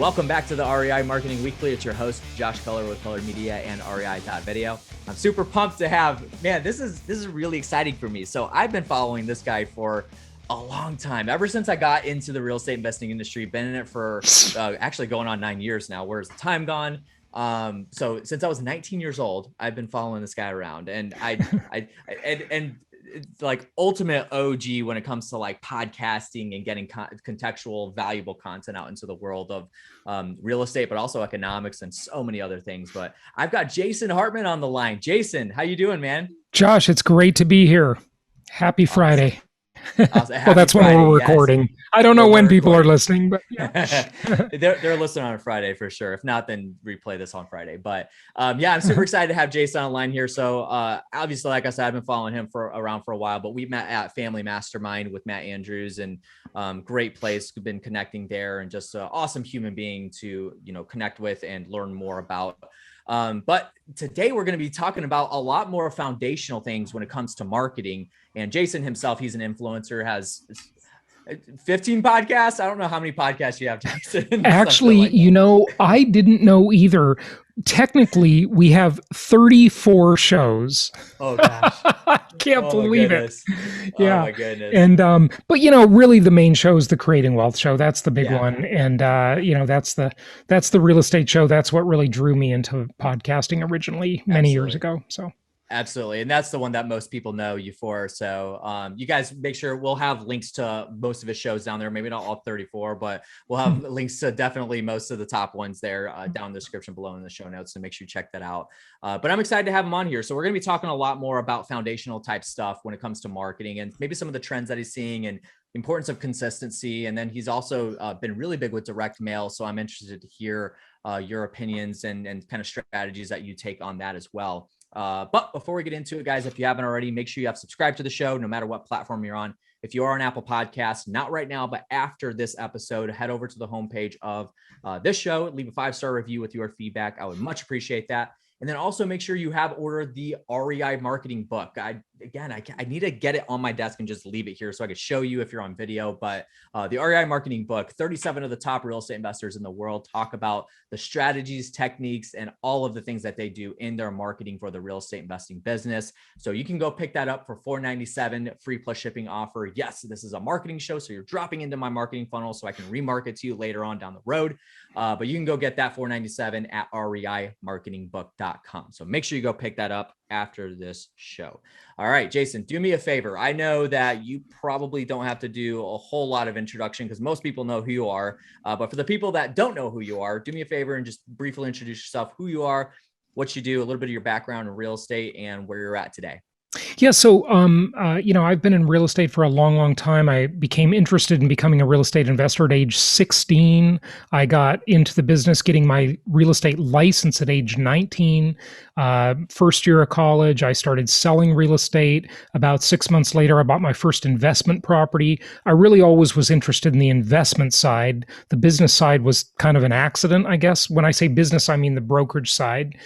Welcome back to the REI Marketing Weekly. It's your host, Josh Culler with Culler Media and REI.video. I'm super pumped to have, man, this is really exciting for me. So I've been following this guy for a long time, ever since I got into the real estate investing industry. Been in it for actually going on 9 years now. Where's the time gone? So since I was 19 years old, I've been following this guy around, and and it's like ultimate OG when it comes to like podcasting and getting contextual, valuable content out into the world of real estate, but also economics and so many other things. But I've got Jason Hartman on the line. Jason, how you doing, man? Josh, it's great to be here. Happy Friday. Awesome. Well, that's Friday, when we're recording. Yes. I don't know when people are listening, but yeah. they're listening on a Friday for sure. If not, then replay this on Friday. But yeah, I'm super excited to have Jason online here. So obviously, like I said, I've been following him around for a while, but we met at Family Mastermind with Matt Andrews, and great place. We've been connecting there, and just an awesome human being to connect with and learn more about. But today we're going to be talking about a lot more foundational things when it comes to marketing. And Jason himself, he's an influencer, has 15 podcasts. I don't know how many podcasts you have, Jason. Actually, like I didn't know either. Technically, we have 34 shows. Oh gosh. I can't believe it. Yeah. Oh my goodness. And but really the main show is the Creating Wealth show. That's the big one. And that's the real estate show. That's what really drew me into podcasting originally many years ago. So absolutely. And that's the one that most people know you for. So you guys make sure we'll have links to most of his shows down there. Maybe not all 34, but we'll have links to definitely most of the top ones there down in the description below in the show notes. So make sure you check that out. But I'm excited to have him on here. So we're going to be talking a lot more about foundational type stuff when it comes to marketing, and maybe some of the trends that he's seeing and importance of consistency. And then he's also been really big with direct mail. So I'm interested to hear your opinions and kind of strategies that you take on that as well. But before we get into it, guys, if you haven't already, make sure you have subscribed to the show, no matter what platform you're on. If you are on Apple Podcasts, not right now, but after this episode, head over to the homepage of this show, leave a 5-star review with your feedback. I would much appreciate that. And then also make sure you have ordered the REI marketing book. I need to get it on my desk and just leave it here so I could show you if you're on video. But the REI marketing book, 37 of the top real estate investors in the world talk about the strategies, techniques, and all of the things that they do in their marketing for the real estate investing business. So you can go pick that up for $4.97 free plus shipping offer. Yes, this is a marketing show, so you're dropping into my marketing funnel so I can remarket to you later on down the road. But you can go get that $4.97 at reimarketingbook.com. So make sure you go pick that up after this show. All right, Jason, do me a favor. I know that you probably don't have to do a whole lot of introduction because most people know who you are. But for the people that don't know who you are, do me a favor and just briefly introduce yourself, who you are, what you do, a little bit of your background in real estate, and where you're at today. Yeah. So, I've been in real estate for a long, long time. I became interested in becoming a real estate investor at age 16. I got into the business getting my real estate license at age 19. First year of college, I started selling real estate. About 6 months later, I bought my first investment property. I really always was interested in the investment side. The business side was kind of an accident, I guess. When I say business, I mean the brokerage side.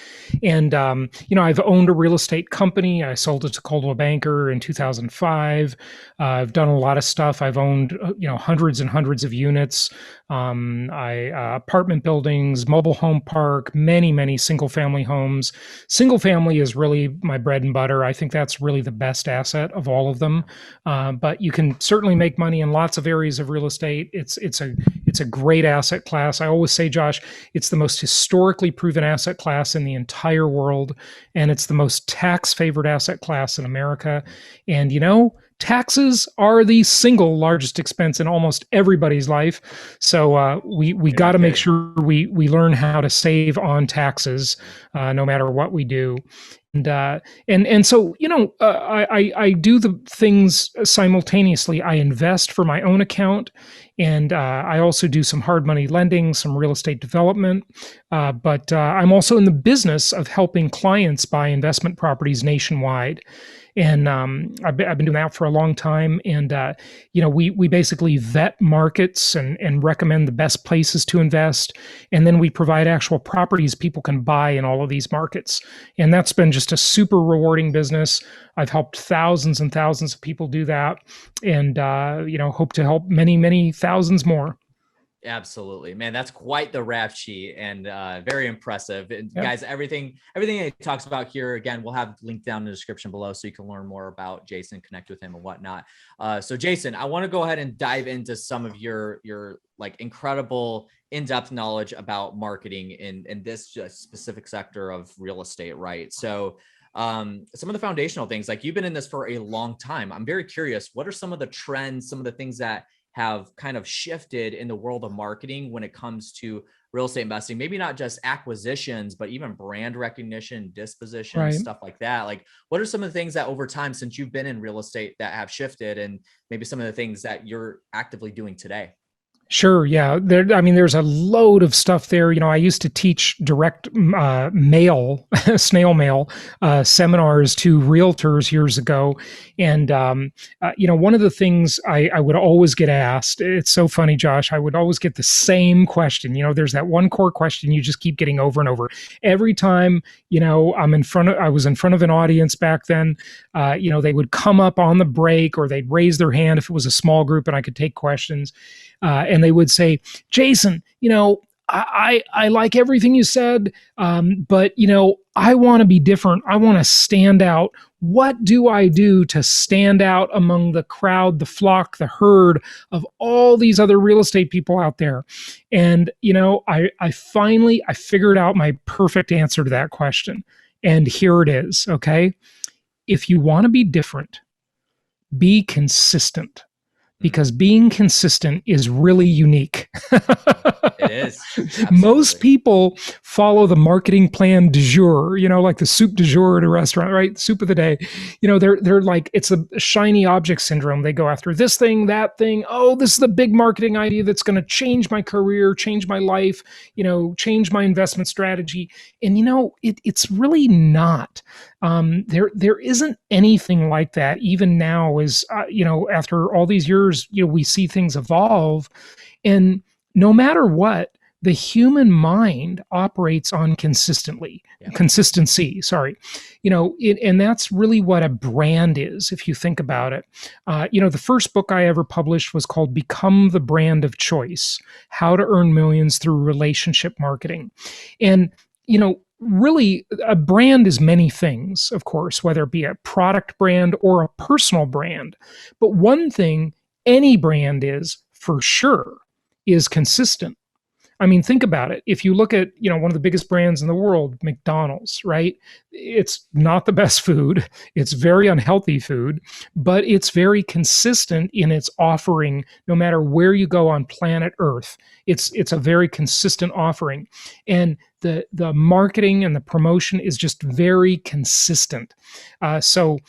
And, I've owned a real estate company. I sold it to Coldwell Banker in 2005. I've done a lot of stuff. I've owned, hundreds and hundreds of units. Apartment buildings, mobile home park, many, many single family homes. Single family is really my bread and butter. I think that's really the best asset of all of them. But you can certainly make money in lots of areas of real estate. It's a great asset class. I always say, Josh, it's the most historically proven asset class in the entire world, and it's the most tax favored asset class in America. And taxes are the single largest expense in almost everybody's life. So we got to make sure we learn how to save on taxes, no matter what we do. And so, I do the things simultaneously. I invest for my own account, and I also do some hard money lending, some real estate development. But I'm also in the business of helping clients buy investment properties nationwide. And I've been doing that for a long time. And, we basically vet markets and recommend the best places to invest. And then we provide actual properties people can buy in all of these markets. And that's been just a super rewarding business. I've helped thousands and thousands of people do that, and, hope to help many, many thousands more. Absolutely, man. That's quite the rap sheet, and very impressive. And Yep. guys, everything he talks about here, again, we'll have linked down in the description below, so you can learn more about Jason, connect with him, and whatnot. So, Jason, I want to go ahead and dive into some of your like incredible in-depth knowledge about marketing in this just specific sector of real estate, right? So, some of the foundational things, like you've been in this for a long time. I'm very curious. What are some of the trends, some of the things that have kind of shifted in the world of marketing when it comes to real estate investing? Maybe not just acquisitions, but even brand recognition, disposition, Right. stuff like that. Like, what are some of the things that over time, since you've been in real estate, that have shifted, and maybe some of the things that you're actively doing today? Sure. Yeah. I mean, there's a load of stuff there. I used to teach direct mail, snail mail seminars to realtors years ago. And, one of the things I would always get asked, it's so funny, Josh, I would always get the same question. There's that one core question you just keep getting over and over. Every time, I was in front of an audience back then, they would come up on the break or they'd raise their hand if it was a small group and I could take questions. And they would say, Jason, I like everything you said, but I want to be different. I want to stand out. What do I do to stand out among the crowd, the flock, the herd of all these other real estate people out there? And I finally figured out my perfect answer to that question. And here it is. Okay, if you want to be different, be consistent, because being consistent is really unique. It is. Most Absolutely. people follow the marketing plan du jour, like the soup du jour at a restaurant, right? Soup of the day. They're like, it's a shiny object syndrome. They go after this thing, that thing. Oh, this is the big marketing idea that's going to change my career, change my life, change my investment strategy. And it's really not. There isn't anything like that. Even now, as after all these years, we see things evolve, and no matter what, the human mind operates on Yeah. consistency. Sorry, and that's really what a brand is, if you think about it. The first book I ever published was called "Become the Brand of Choice: How to Earn Millions Through Relationship Marketing," and really, a brand is many things, of course, whether it be a product brand or a personal brand. But one thing any brand is for sure is consistent. I mean, think about it. If you look at, one of the biggest brands in the world, McDonald's, right? It's not the best food. It's very unhealthy food, but it's very consistent in its offering no matter where you go on planet Earth. It's a very consistent offering. And the marketing and the promotion is just very consistent. So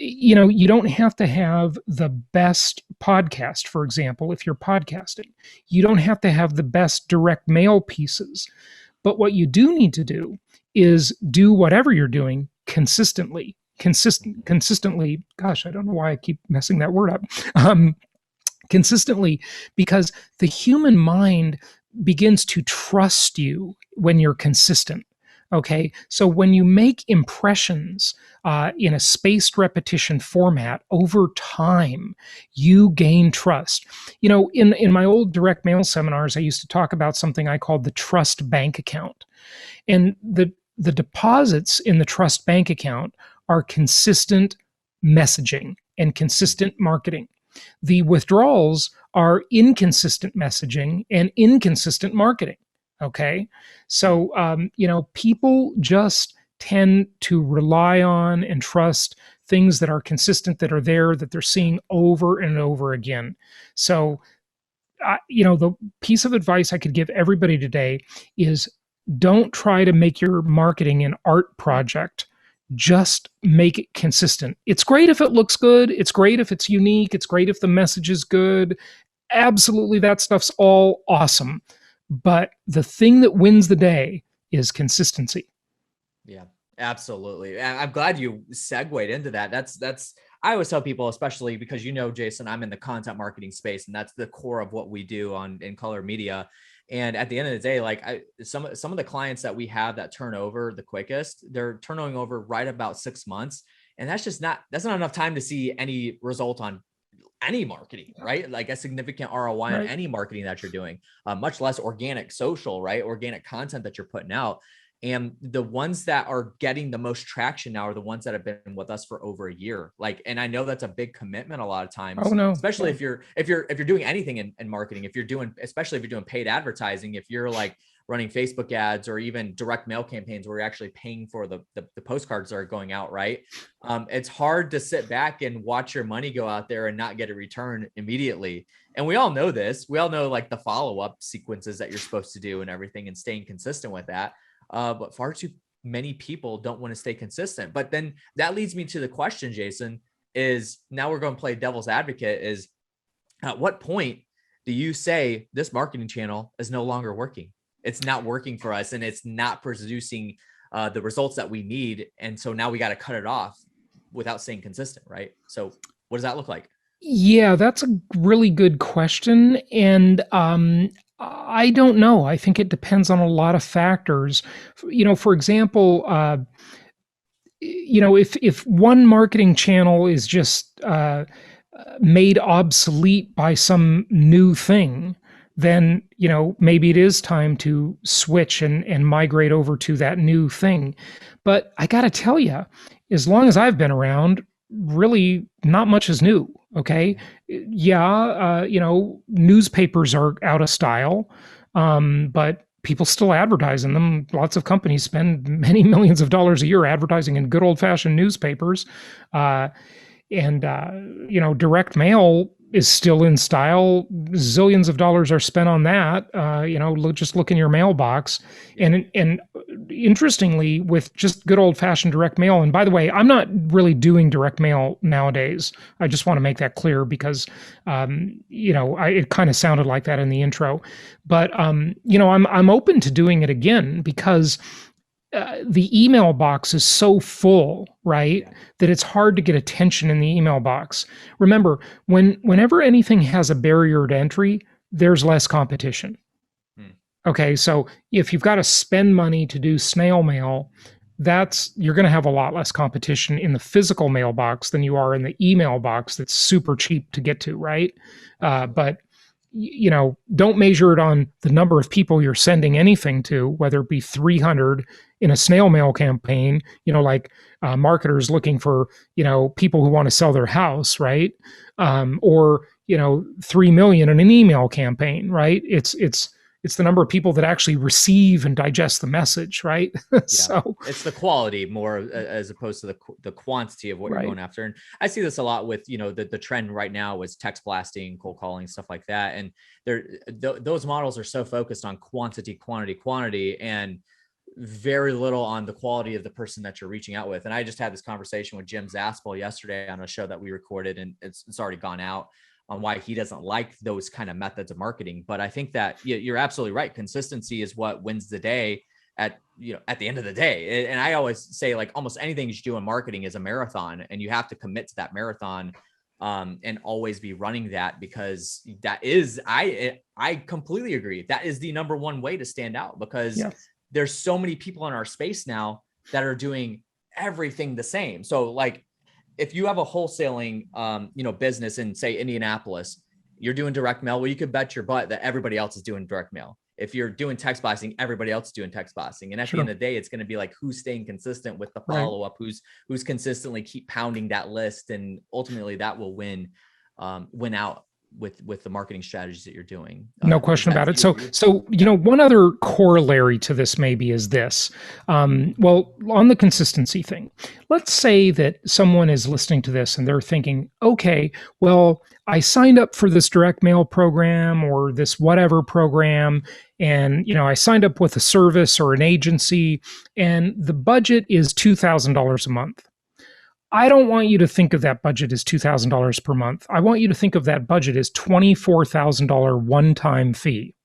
you don't have to have the best podcast, for example, if you're podcasting. You don't have to have the best direct mail pieces. But what you do need to do is do whatever you're doing consistently. Consistently. Gosh, I don't know why I keep messing that word up. Consistently, because the human mind begins to trust you when you're consistent. Okay, so when you make impressions in a spaced repetition format over time, you gain trust. In my old direct mail seminars, I used to talk about something I called the trust bank account. And the deposits in the trust bank account are consistent messaging and consistent marketing. The withdrawals are inconsistent messaging and inconsistent marketing. Okay. So, people just tend to rely on and trust things that are consistent, that are there, that they're seeing over and over again. So, the piece of advice I could give everybody today is don't try to make your marketing an art project. Just make it consistent. It's great if it looks good. It's great if it's unique. It's great if the message is good. Absolutely, that stuff's all awesome. But the thing that wins the day is consistency. Yeah, absolutely. And I'm glad you segued into that. That's I always tell people, especially because Jason, I'm in the content marketing space, and that's the core of what we do in color media. And at the end of the day, like some of the clients that we have that turn over the quickest, they're turning over right about 6 months. And that's not enough time to see any result on any marketing, right? Like a significant ROI on Right. any marketing that you're doing, much less organic social, right? Organic content that you're putting out. And the ones that are getting the most traction now are the ones that have been with us for over a year. Like, and I know that's a big commitment a lot of Oh times, no. especially Yeah. if you're doing anything in marketing, if you're doing, especially if you're doing paid advertising, if you're like running Facebook ads or even direct mail campaigns where you're actually paying for the postcards that are going out, right? It's hard to sit back and watch your money go out there and not get a return immediately. And we all know this. We all know like the follow-up sequences that you're supposed to do and everything and staying consistent with that. But far too many people don't want to stay consistent. But then that leads me to the question, Jason, is now we're going to play devil's advocate is at what point do you say this marketing channel is no longer working? It's not working for us and it's not producing the results that we need. And so now we got to cut it off without staying consistent, right? So what does that look like? Yeah, that's a really good question. And I don't know. I think it depends on a lot of factors. For example, if one marketing channel is just made obsolete by some new thing, then maybe it is time to switch and migrate over to that new thing. But I got to tell you, as long as I've been around, really not much is new. Okay, yeah, newspapers are out of style, but people still advertise in them. Lots of companies spend many millions of dollars a year advertising in good old fashioned newspapers. Uh, and direct mail is still in style. Zillions of dollars are spent on that. Just look in your mailbox. And interestingly, with just good old fashioned direct mail, and by the way, I'm not really doing direct mail nowadays. I just want to make that clear because it kind of sounded like that in the intro. But I'm open to doing it again because the email box is so full, right? Yeah. That it's hard to get attention in the email box. Remember, whenever anything has a barrier to entry, there's less competition. Hmm. Okay, so if you've got to spend money to do snail mail, you're going to have a lot less competition in the physical mailbox than you are in the email box that's super cheap to get to, right? But don't measure it on the number of people you're sending anything to, whether it be 300 in a snail mail campaign, like marketers looking for, people who want to sell their house, right? Or 3 million in an email campaign, right? It's the number of people that actually receive and digest the message, right? Yeah, So, it's the quality more as opposed to the quantity of what you're right. going after. And I see this a lot with the trend right now is text blasting, cold calling, stuff like that. And those models are so focused on quantity, and very little on the quality of the person that you're reaching out with. And I just had this conversation with Jim Zaspel yesterday on a show that we recorded, and it's already gone out on why he doesn't like those kind of methods of marketing. But I think that you're absolutely right. Consistency is what wins the day at the end of the day. And I always say, like, almost anything you do in marketing is a marathon, and you have to commit to that marathon and always be running that, because that is, I completely agree. That is the number one way to stand out, because Yeah. there's so many people in our space now that are doing everything the same. So like, if you have a wholesaling, business in, say, Indianapolis, you're doing direct mail. Well, you could bet your butt that everybody else is doing direct mail. If you're doing text blasting, everybody else is doing text blasting. And at the end of the day, it's going to be like, who's staying consistent with the follow up, who's consistently keep pounding that list, and ultimately that will win out with the marketing strategies that you're doing. No question about it. So one other corollary to this maybe is this. Well, on the consistency thing, let's say that someone is listening to this and they're thinking, okay, well, I signed up for this direct mail program or this whatever program, and I signed up with a service or an agency, and the budget is $2,000 a month. I don't want you to think of that budget as $2,000 per month. I want you to think of that budget as $24,000 one-time fee.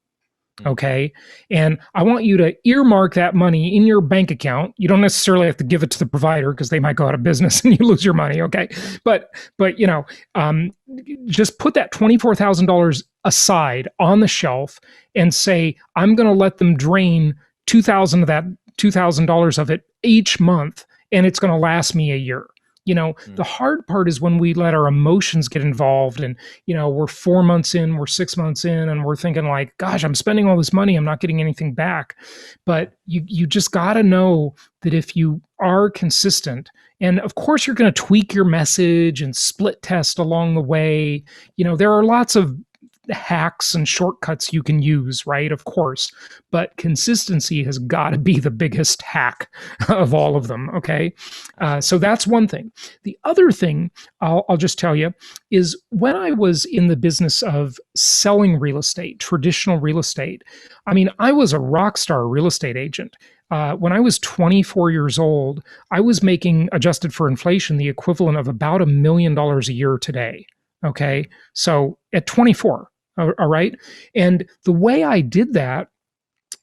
Okay. And I want you to earmark that money in your bank account. You don't necessarily have to give it to the provider because they might go out of business and you lose your money. Okay. But just put that $24,000 aside on the shelf and say, I'm going to let them drain $2,000 of it each month, and it's going to last me a year. The hard part is when we let our emotions get involved, and we're 4 months in, we're 6 months in, and we're thinking like, gosh, I'm spending all this money, I'm not getting anything back. But you just got to know that if you are consistent, and of course you're going to tweak your message and split test along the way. There are lots of hacks and shortcuts you can use, right? Of course, but consistency has got to be the biggest hack of all of them. Okay, so that's one thing. The other thing I'll just tell you is when I was in the business of selling real estate, traditional real estate. I mean, I was a rock star real estate agent. When I was 24 years old, I was making, adjusted for inflation, the equivalent of about $1 million a year today. Okay, so at 24. All right. And the way I did that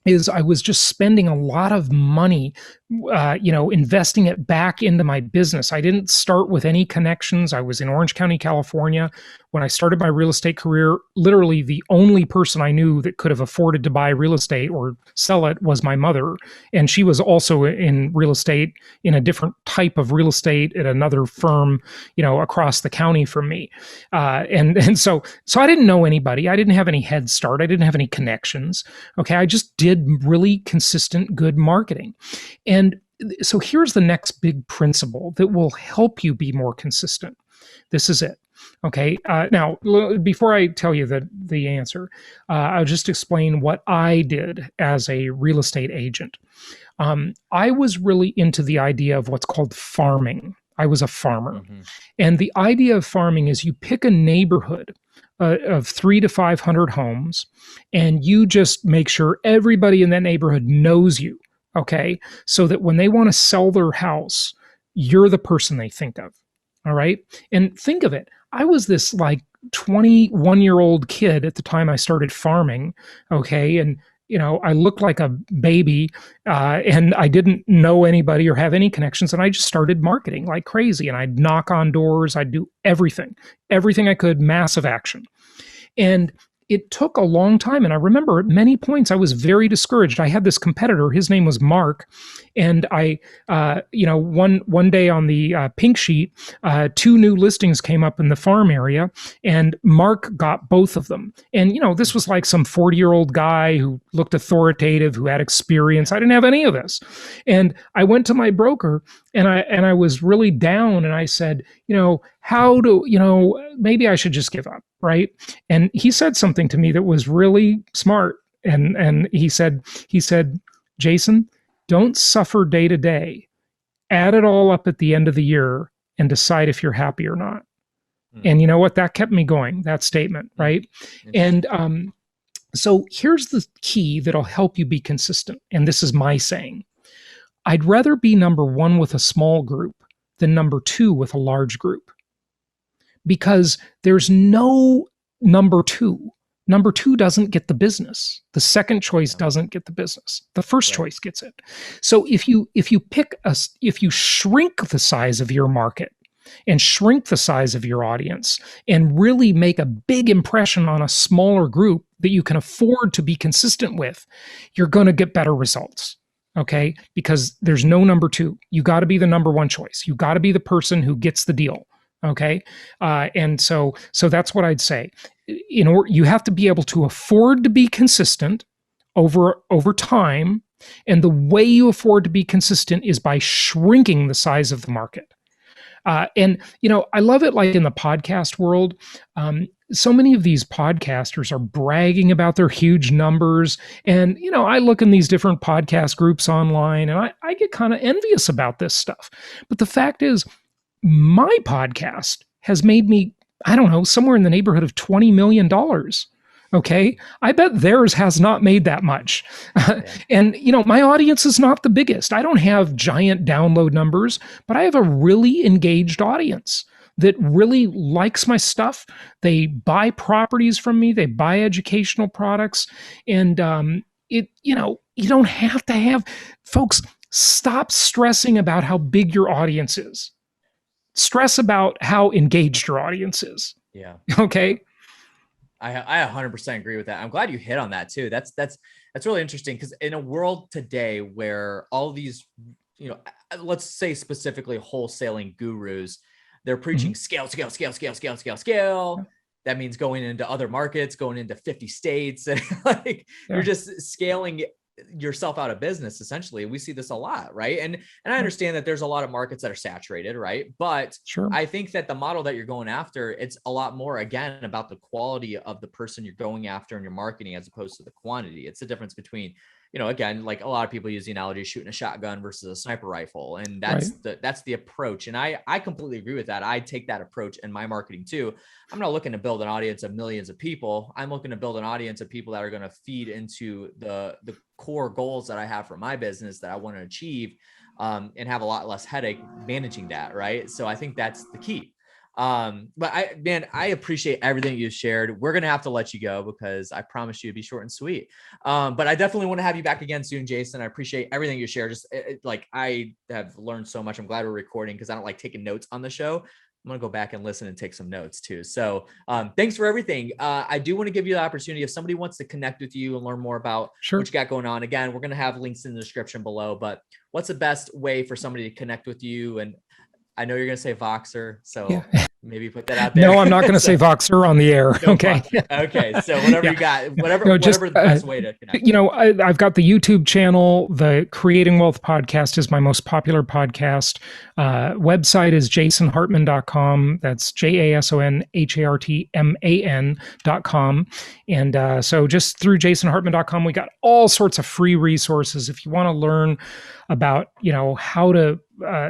is I was just spending a lot of money, investing it back into my business. I didn't start with any connections. I was in Orange County, California. When I started my real estate career, literally the only person I knew that could have afforded to buy real estate or sell it was my mother. And she was also in real estate, in a different type of real estate at another firm, across the county from me. And so I didn't know anybody. I didn't have any head start. I didn't have any connections. Okay. I just did really consistent, good marketing. And so here's the next big principle that will help you be more consistent. This is it. Okay. Now, before I tell you the answer, I'll just explain what I did as a real estate agent. I was really into the idea of what's called farming. I was a farmer. Mm-hmm. And the idea of farming is you pick a neighborhood of 300 to 500 homes, and you just make sure everybody in that neighborhood knows you. Okay. So that when they want to sell their house, you're the person they think of. All right. And think of it. I was this like 21-year-old kid at the time I started farming. Okay. And, I looked like a baby, and I didn't know anybody or have any connections. And I just started marketing like crazy. And I'd knock on doors. I'd do everything I could, massive action. And it took a long time. And I remember at many points I was very discouraged. I had this competitor, his name was Mark. And I, one day on the pink sheet, 2 new listings came up in the farm area, and Mark got both of them. And, this was like some 40-year-old guy who looked authoritative, who had experience. I didn't have any of this. And I went to my broker, and I was really down, and I said, maybe I should just give up, right? And he said something to me that was really smart. And he said, Jason, don't suffer day to day. Add it all up at the end of the year and decide if you're happy or not. And you know what? That kept me going, that statement, right? And so here's the key that'll help you be consistent. And this is my saying. I'd rather be number 1 with a small group than number 2 with a large group. Because there's no number 2. Number 2 doesn't get the business. The second choice doesn't get the business. The first choice gets it. So if you shrink the size of your market and shrink the size of your audience and really make a big impression on a smaller group that you can afford to be consistent with, you're going to get better results. Okay? Because there's no number 2. You got to be the number 1 choice. You got to be the person who gets the deal. Okay. And so that's what I'd say. You have to be able to afford to be consistent over time. And the way you afford to be consistent is by shrinking the size of the market. And I love it. Like in the podcast world, so many of these podcasters are bragging about their huge numbers. And, I look in these different podcast groups online, and I get kind of envious about this stuff. But the fact is, my podcast has made me, I don't know, somewhere in the neighborhood of $20 million. Okay. I bet theirs has not made that much. And, my audience is not the biggest. I don't have giant download numbers, but I have a really engaged audience that really likes my stuff. They buy properties from me. They buy educational products. And, you don't have to have, folks, stop stressing about how big your audience is. Stress about how engaged your audience is. Yeah. Okay. I 100% agree with that. I'm glad you hit on that too. That's really interesting, because in a world today where all these let's say specifically wholesaling gurus, they're Mm-hmm. preaching scale, scale, scale, scale, scale, scale, scale. That means going into other markets, going into 50 states, and like you're Yeah. just scaling yourself out of business. Essentially, we see this a lot, right? And I Yeah. understand that there's a lot of markets that are saturated, right? But Sure. I think that the model that you're going after, it's a lot more again about the quality of the person you're going after in your marketing as opposed to the quantity. It's the difference between, again, like a lot of people use the analogy of shooting a shotgun versus a sniper rifle. And Right. that's the approach. And I completely agree with that. I take that approach in my marketing too. I'm not looking to build an audience of millions of people. I'm looking to build an audience of people that are going to feed into the core goals that I have for my business that I want to achieve, and have a lot less headache managing that. Right. So I think that's the key. But I appreciate everything you shared. We're going to have to let you go because I promised you to be short and sweet. But I definitely want to have you back again soon, Jason. I appreciate everything you share. Just like I have learned so much. I'm glad we're recording because I don't like taking notes on the show. I'm going to go back and listen and take some notes too. So thanks for everything. I do want to give you the opportunity if somebody wants to connect with you and learn more about Sure. what you got going on. Again, we're going to have links in the description below, but what's the best way for somebody to connect with you? And I know you're going to say Voxer, so Yeah. maybe put that out there. No, I'm not going to say Voxer on the air. No Okay. Okay. So whatever Yeah. you got, whatever No, just, the best way to connect. I've got the YouTube channel. The Creating Wealth podcast is my most popular podcast. Website is jasonhartman.com. That's JASONHARTMAN.com. And so just through jasonhartman.com, we got all sorts of free resources. If you want to learn about, how to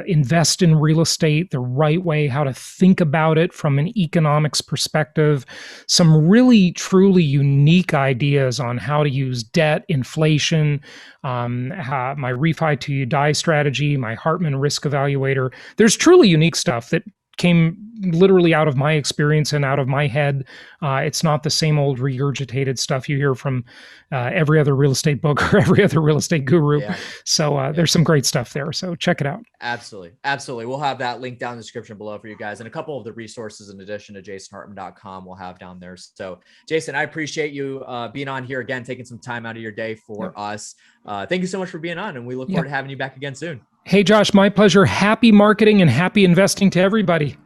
invest in real estate the right way, how to think about it from an economics perspective, some really truly unique ideas on how to use debt, inflation, my refi to die strategy, my Hartman risk evaluator. There's truly unique stuff that came literally out of my experience and out of my head. It's not the same old regurgitated stuff you hear from every other real estate book or every other real estate guru. Yeah. So there's some great stuff there. So check it out. Absolutely. Absolutely. We'll have that link down in the description below for you guys. And a couple of the resources in addition to jasonhartman.com we'll have down there. So Jason, I appreciate you being on here again, taking some time out of your day for us. Thank you so much for being on, and we look forward to having you back again soon. Hey, Josh, my pleasure. Happy marketing and happy investing to everybody.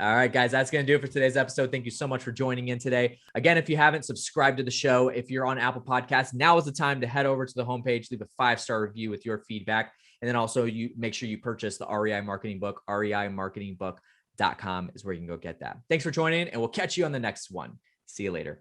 All right, guys, that's going to do it for today's episode. Thank you so much for joining in today. Again, if you haven't subscribed to the show, if you're on Apple Podcasts, now is the time to head over to the homepage, leave a 5-star review with your feedback. And then also you make sure you purchase the REI marketing book. reimarketingbook.com is where you can go get that. Thanks for joining, and we'll catch you on the next one. See you later.